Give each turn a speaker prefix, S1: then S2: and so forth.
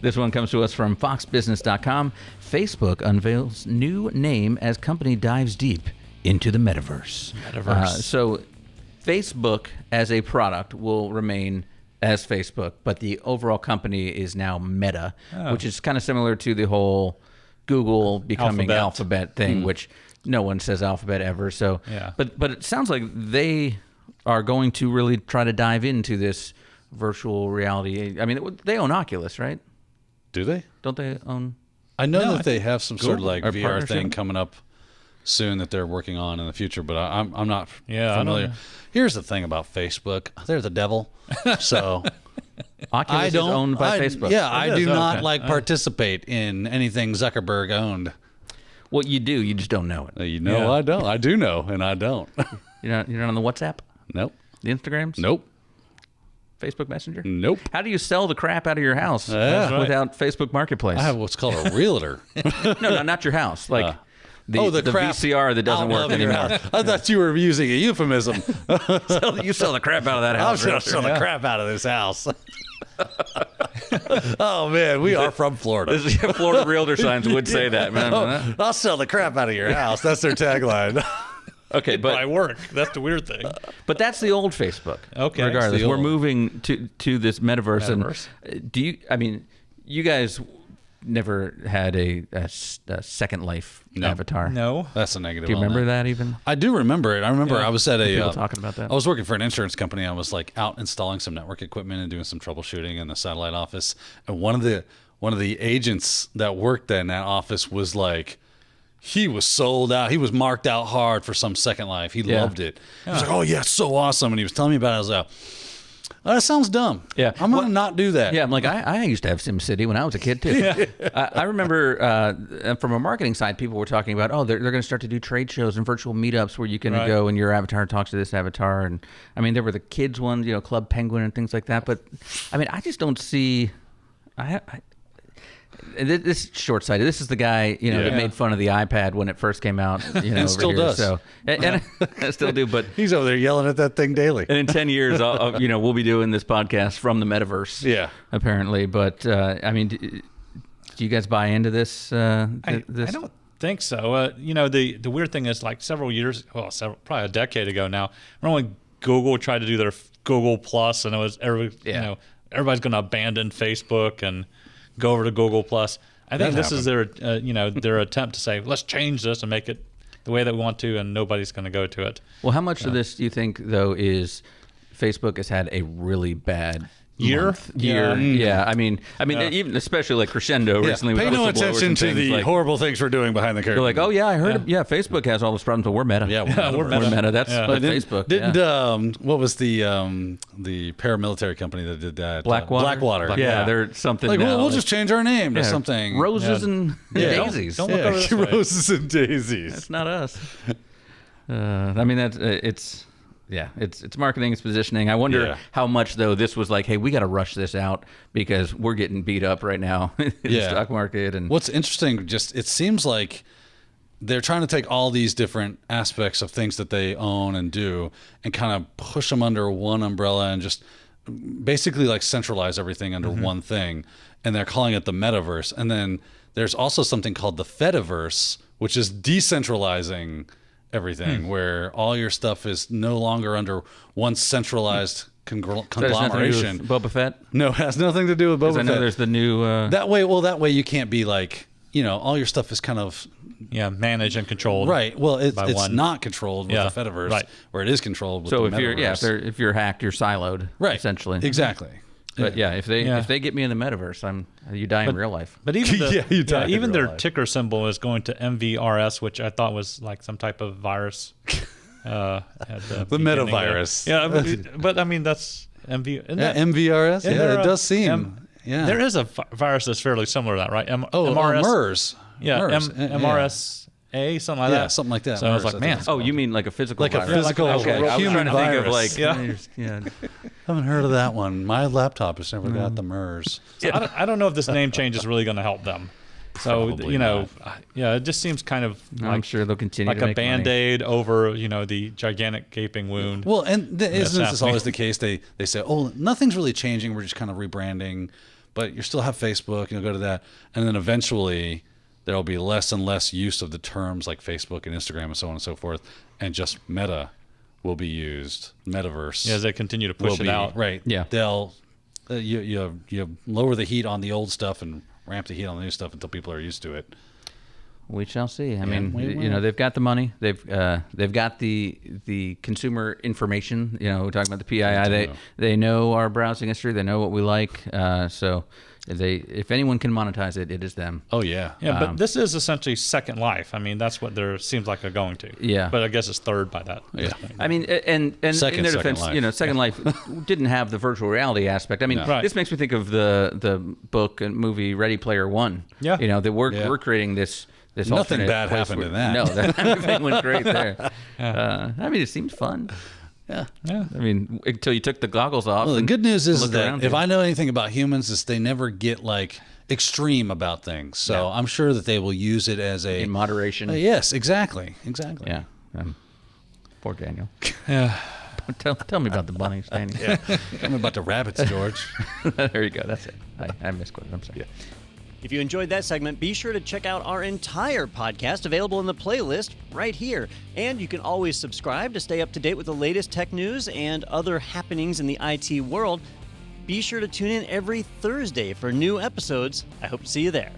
S1: This one comes to us from foxbusiness.com. Facebook unveils new name as company dives deep into the metaverse. So Facebook as a product will remain as Facebook, but the overall company is now Meta, which is kind of similar to the whole Google becoming Alphabet thing, which no one says Alphabet ever. So, but it sounds like they are going to really try to dive into this virtual reality. I mean, they own Oculus, right?
S2: Do they?
S1: Don't they own?
S2: I know that they have some sort of
S1: Google,
S2: like
S1: or
S2: VR
S1: partnership?
S2: thing coming up soon that they're working on in the future, but I'm not
S3: I don't
S2: familiar.
S3: know.
S2: Here's the thing about Facebook. They're the devil. So
S1: Oculus is owned by Facebook.
S2: Yeah, I do not
S3: okay.
S2: participate in anything Zuckerberg owned.
S1: Well, you do. You just don't know it.
S2: You know, I don't. I do know, and I don't.
S1: You're not on the WhatsApp?
S2: Nope.
S1: The Instagrams?
S2: Nope.
S1: Facebook Messenger?
S2: Nope.
S1: How do you sell the crap out of your house
S2: Yeah.
S1: without Facebook Marketplace?
S2: I have what's called a realtor.
S1: No, not your house. Like the
S2: crap
S1: VCR that doesn't
S2: out
S1: work
S2: of your
S1: anymore.
S2: house. I thought you were using a euphemism.
S1: You sell the crap out of that
S2: I'll
S1: house. real
S2: sell
S1: soon.
S2: the crap out of this house. Oh man, we are from Florida.
S1: Florida realtor signs would say that, man.
S2: I'll sell the crap out of your house. That's their tagline.
S1: Okay,
S3: By
S1: but
S3: work. That's the weird thing.
S1: that's the old Facebook.
S3: Okay.
S1: Regardless,
S2: It's the
S1: we're
S2: old-
S1: moving to this metaverse.
S3: Metaverse.
S1: And do you? I mean, you guys never had a Second Life avatar.
S3: No.
S2: That's a negative.
S1: Do you
S2: on
S1: remember
S2: that.
S1: that even?
S2: I do remember it. I remember I was at a
S1: People talking about that.
S2: I was working for an insurance company. I was like out installing some network equipment and doing some troubleshooting in the satellite office. And one of the agents that worked in that office was like, he was sold out. He was marked out hard for some Second Life. He loved it. He was like, "Oh yeah, it's so awesome!" And he was telling me about it. I was like, "Oh, that sounds dumb.
S1: Yeah.
S2: I'm gonna not do that."
S1: Yeah, I'm like, I used to have SimCity when I was a kid, too. I remember from a marketing side, people were talking about, they're going to start to do trade shows and virtual meetups where you can go and your avatar talks to this avatar. And I mean, there were the kids ones, Club Penguin and things like that. But I mean, I just don't see. This is short-sighted. This is the guy, that made fun of the iPad when it first came out.
S2: And still
S1: over here.
S2: does.
S1: So, and I still do, but
S2: He's over there yelling at that thing daily.
S1: and in 10 years, we'll be doing this podcast from the metaverse.
S2: Yeah.
S1: Apparently. But, I mean, do you guys buy into this?
S3: I don't think so. The weird thing is, like probably a decade ago now, remember when Google tried to do their Google Plus, and it was everybody's going to abandon Facebook and go over to Google Plus. I think this is their their attempt to say, let's change this and make it the way that we want to, and nobody's going to go to it.
S1: Well, how much of this do you think, though, is Facebook has had a really bad
S3: Year?
S1: Yeah. I mean, even especially like Crescendo recently.
S2: Pay
S1: with
S2: no
S1: whistleblowers
S2: attention
S1: and
S2: to
S1: things
S2: the
S1: like,
S2: horrible things we're doing behind the curtain.
S1: They're like, oh yeah, I heard. Yeah, Facebook has all those problems, but we're Meta.
S2: Yeah,
S3: we're
S1: We're Meta. That's like
S2: Didn't-
S1: Facebook.
S2: Didn't what was the paramilitary company that did that?
S1: Blackwater.
S2: Blackwater.
S1: Yeah, they're something.
S2: Like,
S1: now.
S2: we'll just change our name to something.
S1: Roses and daisies.
S3: Don't look over this way.
S2: Roses and daisies.
S1: That's not us. I mean, it's marketing, it's positioning. I wonder how much, though, this was like, hey, we got to rush this out because we're getting beat up right now in the stock market. And
S2: what's interesting, it seems like they're trying to take all these different aspects of things that they own and do and kind of push them under one umbrella and just basically like centralize everything under one thing. And they're calling it the metaverse. And then there's also something called the Fediverse, which is decentralizing everything, where all your stuff is no longer under one centralized conglomeration.
S1: Boba Fett?
S2: No, it has nothing to do with Boba Fett.
S1: I know there's the new...
S2: That way you can't be like, all your stuff is kind of...
S3: managed and controlled.
S2: Right. Well, it's
S3: one.
S2: not controlled with the Fediverse,
S3: right.
S2: where it is controlled with
S1: so
S2: the
S1: if
S2: metaverse.
S1: if you're hacked, you're siloed,
S2: right.
S1: essentially.
S2: Exactly.
S1: But if they get me in the metaverse, you die in real life.
S3: But even
S2: in
S3: their
S2: real life.
S3: ticker symbol is going to MVRS, which I thought was like some type of virus. At the
S2: metavirus.
S3: Yeah, but I mean that's MV.
S2: MVRS. Yeah, it does seem.
S3: There is a virus that's fairly similar to that, right?
S2: MRS. MERS.
S3: Yeah,
S2: MERS.
S3: MRSA, something like that.
S2: Yeah, something like that.
S3: So I was
S2: MERS,
S3: like, man.
S1: Oh, you mean like a physical
S2: Like a
S1: virus?
S2: physical
S1: okay. I was
S2: human
S1: trying to
S2: virus.
S1: think of like...
S2: Haven't heard of that one. My laptop has never got the MERS.
S3: So I don't know if this name change is really going to help them. So
S2: Probably
S3: it just seems kind of
S1: I'm sure they'll continue
S3: like
S1: to
S3: a
S1: make money.
S3: Band-Aid over the gigantic gaping wound.
S2: Well, and isn't this
S3: happening.
S2: always the case? They say, oh, nothing's really changing. We're just kind of rebranding. but you still have Facebook, you'll go to that. And then eventually there'll be less and less use of the terms like Facebook and Instagram and so on and so forth. And just Meta will be used. Metaverse.
S3: Yeah, as they continue to push it out.
S2: Right.
S1: Yeah.
S2: They'll, you lower the heat on the old stuff and ramp the heat on the new stuff until people are used to it.
S1: We shall see. I
S2: we
S1: mean,
S2: will.
S1: they've got the money. They've got the consumer information. We're talking about the PII. They know our browsing history. They know what we like. So if anyone can monetize it, it is them.
S2: Oh yeah.
S3: Yeah, but this is essentially Second Life. I mean, that's what there seems like they're going to.
S1: Yeah.
S3: But I guess it's third by that.
S2: Yeah.
S1: I mean, and
S2: Second
S1: in their defense,
S2: Life.
S1: Second Life didn't have the virtual reality aspect. I mean,
S3: Right.
S1: this makes me think of the book and movie Ready Player One.
S3: Yeah.
S1: That we're creating this.
S2: Nothing
S1: alternate
S2: bad
S1: place
S2: happened
S1: where-
S2: in that.
S1: No, everything went great there. I mean, it seemed fun.
S2: Yeah.
S3: Yeah.
S1: I mean, until you took the goggles off.
S2: Well, the
S1: and
S2: good news is
S1: looked
S2: that
S1: around
S2: if
S1: you.
S2: I know anything about humans, is they never get like extreme about things. So
S1: No.
S2: I'm sure that they will use it as a
S1: in moderation.
S2: yes, exactly.
S1: Yeah. Poor Daniel.
S3: Yeah.
S1: Tell me about the bunnies, Daniel.
S2: Tell me about the rabbits, George.
S1: There you go. That's it. I misquoted. I'm sorry.
S4: If you enjoyed that segment, be sure to check out our entire podcast available in the playlist right here. And you can always subscribe to stay up to date with the latest tech news and other happenings in the IT world. Be sure to tune in every Thursday for new episodes. I hope to see you there.